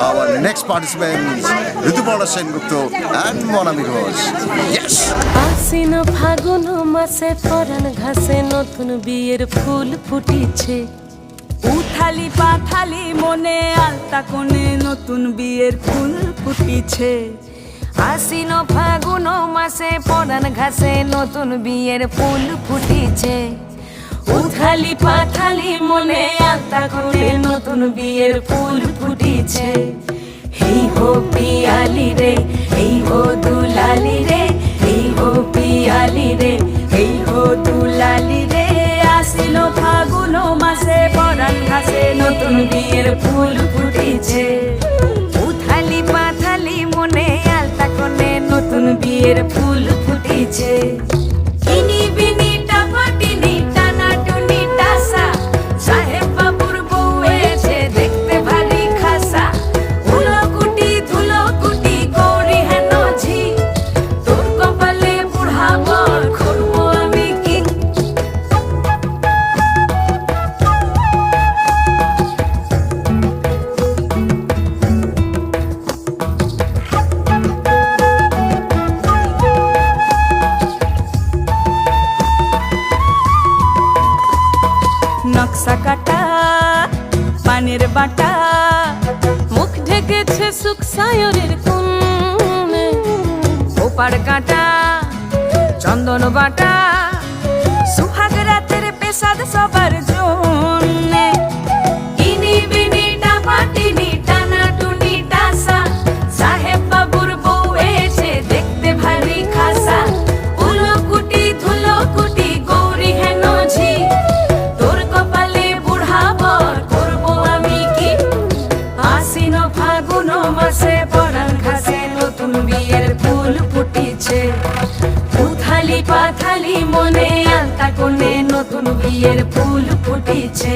Our next participants, Rituparna Sengupta and Monami Ghosh. Yes! আশ্বিন ফাগুন মাসে পরাণ ঘাসে নতুন বিয়ের ফুল ফুটিছে। উথালি পাথালি মনে আলতা কোণে নতুন বিয়ের ফুল ফুটিছে। আশ্বিন ফাগুন মাসে পরাণ ঘাসে নতুন বিয়ের ফুল ফুটিছে। উথালি পাথালি মনে আলতা কোণে নতুন বিয়ের ফুল ফুটিছে। এই হো পিয়ালি রে, এই হো দুলালি রে, এই হো পিয়ালি রে, এই হো দুলালি রে। আশ্বিন ফাগুন মাসে পরাণ ঘাসে নতুন বিয়ের ফুল ফুটিছে। উথালি পাথালি মনে আলতা কোণে নতুন বিয়ের ফুল ফুটিছে। ইনি বিনি টাপাটিনি টানা টুনি টাসা, সাহেব বাবুর বউ এসে দেখতে ভারী খাসা। উলকুটি ধুলকুটি গৌরী হেন ঝি, তোর কপালে বুড়া বর করবো আমি কি। নকশা কাটা পানের বাটা, মুখ ঢেকেছে সুখ সায়রের কোণে। ওপার কাটা চন্দন বাটা, সুহাগ রাতের পেশাদ সবার জন্যে। ইনি বিনি টাপাটিনি টানা টুনি টাসা, সাহেব বাবুর বউ এসে দেখতে ভারী খাসা। উলকুটি ধুলকুটি গৌরী হেন ঝি, তোর কপালে বুড়া বর করবো আমি কি। আশ্বিন ফাগুন মাসে পরাণ ঘাসে নতুন বিয়ের ফুল ফুটিছে। উথালি পাথালি মনে আলতা কোণে নতুন বিয়ের ফুল ফুটিছে।